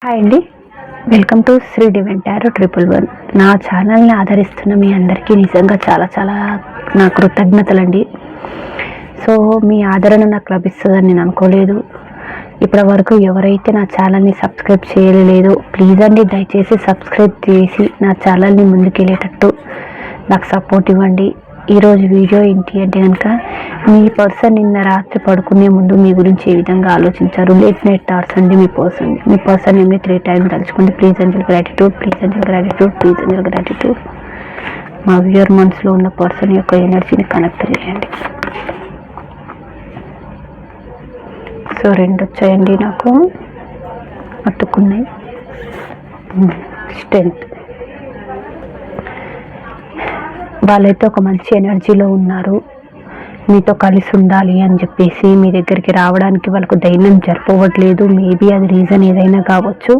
Hi అండి, welcome to Shri divine tarot 111. నా ఛానల్ని ఆదరిస్తున్న మీ అందరికీ నిజంగా చాలా చాలా నా కృతజ్ఞతలండి. సో మీ ఆదరణ నాకు లభిస్తుందని నేను అనుకోలేదు. ఇప్పటి వరకు ఎవరైతే నా ఛానల్ని సబ్స్క్రైబ్ చేయలేదో ప్లీజ్ అండి, దయచేసి సబ్స్క్రైబ్ చేసి నా ఛానల్ని ముందుకెళ్ళేటట్టు నాకు సపోర్ట్ ఇవ్వండి. ఈరోజు వీడియో ఏంటి అంటే కనుక, మీ పర్సన్ నిన్న రాత్రి పడుకునే ముందు మీ గురించి ఏ విధంగా ఆలోచించారు. లేట్ నైట్ థాట్స్ అండి. మీ పర్సన్ ఏమి 3 టైమ్స్ తలుచుకోండి. Please angel gratitude, please angel gratitude, please angel gratitude. మా వ్యూయర్ మనసులో ఉన్న పర్సన్ యొక్క ఎనర్జీని కనెక్ట్ చేయండి. సో 2 వచ్చాయండి, నాకు అతుక్కున్నాయి. స్ట్రెంత్. వాళ్ళైతే ఒక మంచి ఎనర్జీలో ఉన్నారు. మీతో కలిసి ఉండాలి అని చెప్పేసి మీ దగ్గరికి రావడానికి వాళ్ళకు ధైర్యం జరిపోవట్లేదు. మేబీ అది రీజన్ ఏదైనా కావచ్చు.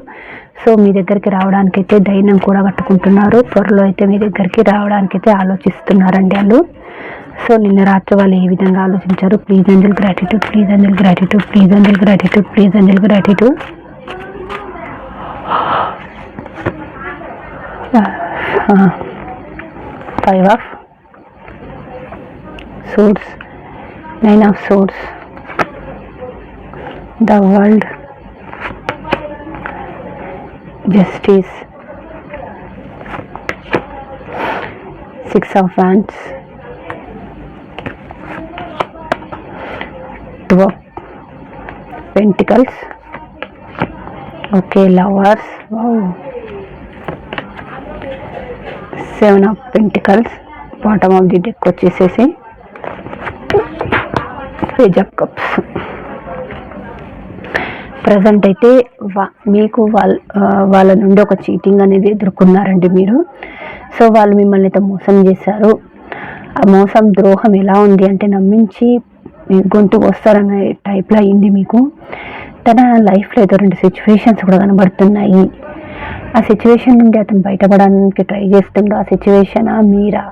సో మీ దగ్గరికి రావడానికైతే ధైర్యం కూడా కట్టుకుంటున్నారు. త్వరలో అయితే మీ దగ్గరికి రావడానికైతే ఆలోచిస్తున్నారండి వాళ్ళు. సో నిన్న రాత్రి వాళ్ళు ఏ విధంగా ఆలోచించారు. Please angel gratitude, please angel gratitude, please angel gratitude, please angel gratitude. 5 of swords, 9 of swords, the world, justice, 6 of wands, 2 of pentacles. Okay, lovers. Wow. 7 of pentacles. Bottom of the deck వచ్చేసేసి page of cups. Present అయితే మీకు వాళ్ళ నుండి ఒక cheating అనేది ఎదుర్కొన్నారండి మీరు. So వాళ్ళు మిమ్మల్ని అయితే మోసం చేశారు. ఆ మోసం ద్రోహం ఎలా ఉంది అంటే, నమ్మించి గొంతు వస్తారనే టైప్లో అయింది మీకు. తన లైఫ్లో ఏదో 2 సిచ్యువేషన్స్ కూడా కనబడుతున్నాయి. ఆ సిచ్యువేషన్ నుండి అతను బయటపడడానికి ట్రై చేస్తుండో, ఆ సిచ్యువేషనా మీరా,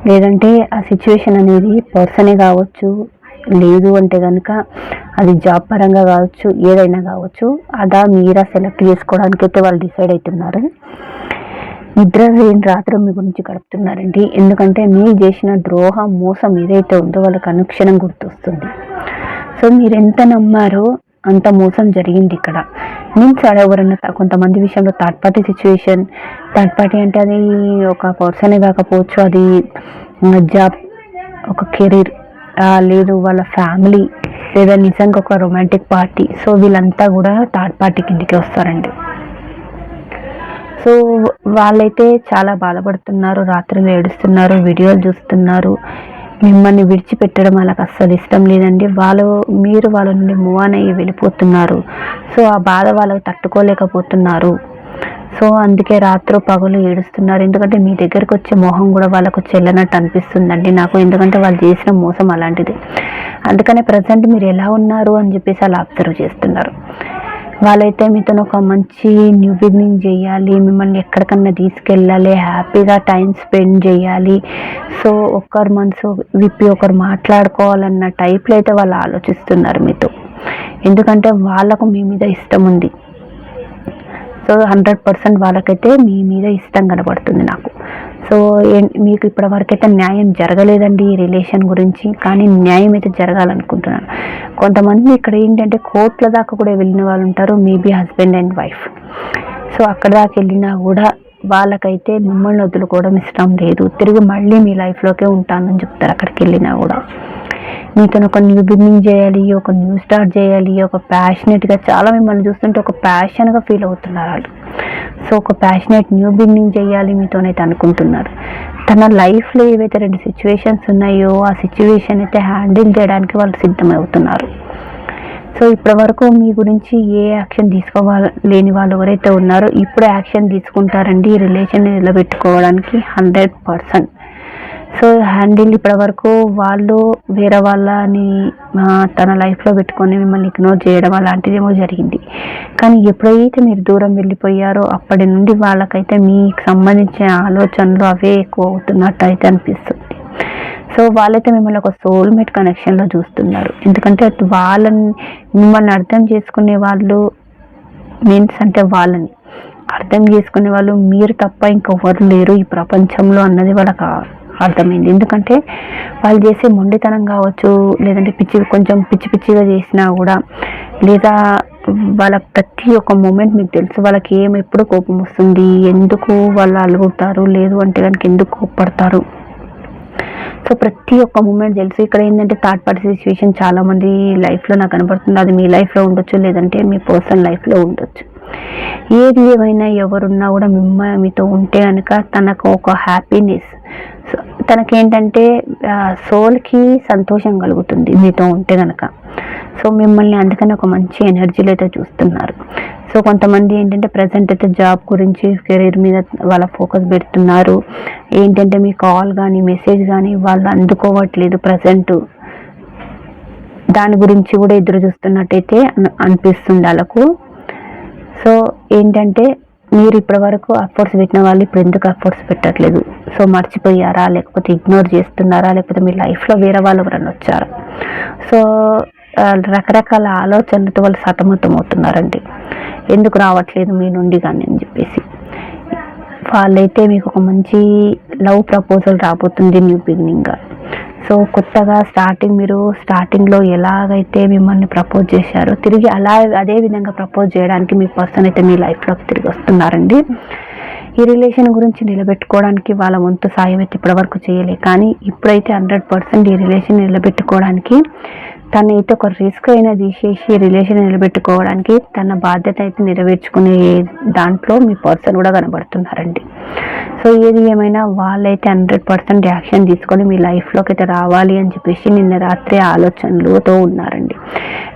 లేదంటే ఆ సిచ్యువేషన్ అనేది పర్సనే కావచ్చు, లేదు అంటే కనుక అది జాబ్ పరంగా కావచ్చు, ఏదైనా కావచ్చు. అదా మీరా సెలెక్ట్ చేసుకోవడానికి అయితే వాళ్ళు డిసైడ్ అవుతున్నారు. నిద్ర లేని రాత్రి మీ గురించి గడుపుతున్నారండి. ఎందుకంటే మీరు చేసిన ద్రోహం, మోసం ఏదైతే ఉందో వాళ్ళకి అనుక్షణం గుర్తొస్తుంది. సో మీరు ఎంత నమ్మారో అంత మోసం జరిగింది ఇక్కడ. మీన్స్ ఎవరన్నా కొంతమంది విషయంలో third party situation. Third party అంటే అది ఒక పర్సనే కాకపోవచ్చు, అది జాబ్, ఒక కెరీర్, లేదు వాళ్ళ ఫ్యామిలీ, లేదా నిజంగా ఒక రొమాంటిక్ పార్టీ. సో వీళ్ళంతా కూడా థర్డ్ పార్టీ కిందకి వస్తారండి. సో వాళ్ళైతే చాలా బాధపడుతున్నారు, రాత్రులు ఏడుస్తున్నారు, వీడియోలు చూస్తున్నారు. మిమ్మల్ని విడిచిపెట్టడం వాళ్ళకి అస్సలు ఇష్టం లేదండి. మీరు వాళ్ళ నుండి మూవ్ ఆన్ అయ్యి వెళ్ళిపోతున్నారు. సో ఆ బాధ వాళ్ళకి తట్టుకోలేకపోతున్నారు. సో అందుకే రాత్రి పగలు ఏడుస్తున్నారు. ఎందుకంటే మీ దగ్గరకు వచ్చే మొహం కూడా వాళ్ళకు చెల్లనట్టు అనిపిస్తుందండి నాకు. ఎందుకంటే వాళ్ళు చేసిన మోసం అలాంటిది. అందుకనే ప్రజెంట్ మీరు ఎలా ఉన్నారు అని చెప్పేసి అలా అబ్జర్వ్ చేస్తున్నారు. వాళ్ళైతే మీతో ఒక మంచి న్యూ బిగినింగ్ చేయాలి, మిమ్మల్ని ఎక్కడికన్నా తీసుకెళ్ళాలి, హ్యాపీగా టైం స్పెండ్ చేయాలి. సో ఒకరు మనసు విప్పి ఒకరు మాట్లాడుకోవాలన్న టైప్లో అయితే వాళ్ళు ఆలోచిస్తున్నారు మీతో. ఎందుకంటే వాళ్ళకు మీ మీద ఇష్టం ఉంది. సో 100% వాళ్ళకైతే మీ మీద ఇష్టం కనబడుతుంది నాకు. సో మీకు ఇప్పటి వరకైతే న్యాయం జరగలేదండి ఈ రిలేషన్ గురించి, కానీ న్యాయం అయితే జరగాలనుకుంటున్నాను. కొంతమంది ఇక్కడ ఏంటంటే కోర్టుల దాకా కూడా వెళ్ళిన వాళ్ళు ఉంటారు, maybe husband and wife. So అక్కడ దాకా వెళ్ళినా కూడా వాళ్ళకైతే మిమ్మల్ని వదులుకోవడం ఇష్టం లేదు. తిరిగి మళ్ళీ మీ లైఫ్లోకే ఉంటానని చెప్తారు. అక్కడికి వెళ్ళినా కూడా మీతో ఒక న్యూ బిగినింగ్ చేయాలి, ఒక న్యూ స్టార్ట్ చేయాలి, ఒక ప్యాషనెట్గా, చాలా మిమ్మల్ని చూస్తుంటే ఒక ప్యాషన్గా ఫీల్ అవుతున్నారు వాళ్ళు. సో ఒక ప్యాషనెట్ న్యూ బిగినింగ్ చేయాలి మీతోనైతే అనుకుంటున్నారు. తన లైఫ్లో ఏవైతే 2 సిచ్యువేషన్స్ ఉన్నాయో ఆ సిచ్యువేషన్ అయితే హ్యాండిల్ చేయడానికి వాళ్ళు సిద్ధమవుతున్నారు. సో ఇప్పటి వరకు మీ గురించి ఏ యాక్షన్ తీసుకోలేని వాళ్ళు ఎవరైతే ఉన్నారో ఇప్పుడు యాక్షన్ తీసుకుంటారండి ఈ రిలేషన్ నిలబెట్టుకోవడానికి 100%. సో హ్యాండిల్ ఇప్పటి వరకు వాళ్ళు వేరే వాళ్ళని తన లైఫ్లో పెట్టుకొని మిమ్మల్ని ఇగ్నోర్ చేయడం అలాంటిదేమో జరిగింది. కానీ ఎప్పుడైతే మీరు దూరం వెళ్ళిపోయారో అప్పటి నుండి వాళ్ళకైతే మీకు సంబంధించిన ఆలోచనలు అవే ఎక్కువ అవుతున్నట్టు అయితే అనిపిస్తుంది. సో వాళ్ళైతే మిమ్మల్ని ఒక సోల్మేట్ కనెక్షన్లో చూస్తున్నారు. ఎందుకంటే మిమ్మల్ని అర్థం చేసుకునే వాళ్ళు మీన్స్ అంటే వాళ్ళని అర్థం చేసుకునే వాళ్ళు మీరు తప్ప ఇంకెవ్వరు లేరు ఈ ప్రపంచంలో అన్నది వాళ్ళకి అర్థమైంది. ఎందుకంటే వాళ్ళు చేసే మొండితనం కావచ్చు, లేదంటే కొంచెం పిచ్చి పిచ్చిగా చేసినా కూడా, లేదా వాళ్ళ ప్రతి ఒక్క మూమెంట్ మీకు తెలుసు. వాళ్ళకి ఎప్పుడు కోపం వస్తుంది, ఎందుకు వాళ్ళు అలుగుతారు, లేదు అంటే కనుక ఎందుకు కోప్పడతారు. సో ప్రతి ఒక్క మూమెంట్ తెలుసు. ఇక్కడ ఏంటంటే థర్డ్ పార్టీ సిచ్యువేషన్ చాలామంది లైఫ్లో నాకు కనబడుతుంది. అది మీ లైఫ్లో ఉండొచ్చు, లేదంటే మీ పర్సనల్ లైఫ్లో ఉండొచ్చు. ఏది ఏమైనా ఎవరున్నా కూడా మీతో ఉంటే కనుక తనకు ఒక హ్యాపీనెస్, తనకేంటంటే సోల్కి సంతోషం కలుగుతుంది మీతో ఉంటే కనుక. సో మిమ్మల్ని అందుకని ఒక మంచి ఎనర్జీలో అయితే చూస్తున్నారు. సో కొంతమంది ఏంటంటే ప్రజెంట్ అయితే జాబ్ గురించి, కెరీర్ మీద వాళ్ళ ఫోకస్ పెడుతున్నారు. ఏంటంటే మీ కాల్ కానీ మెసేజ్ కానీ వాళ్ళు అందుకోవట్లేదు ప్రజెంట్. దాని గురించి కూడా ఎదురు చూస్తున్నట్టయితే అనిపిస్తుంది వాళ్ళకు. సో ఏంటంటే మీరు ఇప్పటి వరకు ఎఫర్ట్స్ పెట్టిన వాళ్ళు ఇప్పుడు ఎందుకు ఎఫర్ట్స్ పెట్టట్లేదు? సో మర్చిపోయారా, లేకపోతే ఇగ్నోర్ చేస్తున్నారా, లేకపోతే మీ లైఫ్లో వేరే వాళ్ళు ఎవరైనా వచ్చారా? సో రకరకాల ఆలోచనలతో వాళ్ళు సతమతం అవుతున్నారండి, ఎందుకు రావట్లేదు మీ నుండి కానీ అని చెప్పేసి. వాళ్ళైతే మీకు ఒక మంచి లవ్ ప్రపోజల్ రాబోతుంది న్యూ బిగినింగ్గా. సో కొత్తగా మీరు స్టార్టింగ్లో ఎలాగైతే మిమ్మల్ని ప్రపోజ్ చేశారో తిరిగి అదే విధంగా ప్రపోజ్ చేయడానికి మీ పర్సన్ అయితే మీ లైఫ్లోకి తిరిగి వస్తున్నారండి. ఈ రిలేషన్ గురించి నిలబెట్టుకోవడానికి వాళ్ళ వంతు సాయం అయితే ఇప్పటివరకు చేయలే, కానీ ఇప్పుడైతే 100% ఈ రిలేషన్ నిలబెట్టుకోవడానికి తనైతే ఒక రిస్క్ అయినా తీసేసి రిలేషన్ నిలబెట్టుకోవడానికి తన బాధ్యత అయితే నెరవేర్చుకునే దాంట్లో మీ పర్సన్ కూడా కనబడుతున్నారండి. సో ఏది ఏమైనా వాళ్ళైతే 100% యాక్షన్ తీసుకొని మీ లైఫ్లోకి అయితే రావాలి అని చెప్పేసి నిన్న రాత్రి ఆలోచనలతో ఉన్నారండి.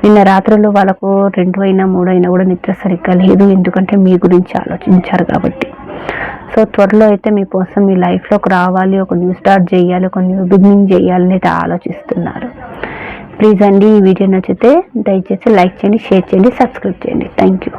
నిన్న రాత్రులు వాళ్ళకు 2 అయినా 3 అయినా కూడా నిద్ర సరిగ్గా లేదు, ఎందుకంటే మీ గురించి ఆలోచించారు కాబట్టి. సో త్వరలో అయితే మీ కోసం మీ లైఫ్లోకి రావాలి, ఒక న్యూ స్టార్ట్ చేయాలి, ఒక న్యూ బిగినింగ్ చేయాలని అయితే ఆలోచిస్తున్నారు. ప్లీజ్ అండి, ఈ వీడియో నచ్చితే దయచేసి లైక్ చేయండి, షేర్ చేయండి, సబ్స్క్రైబ్ చేయండి. Thank you.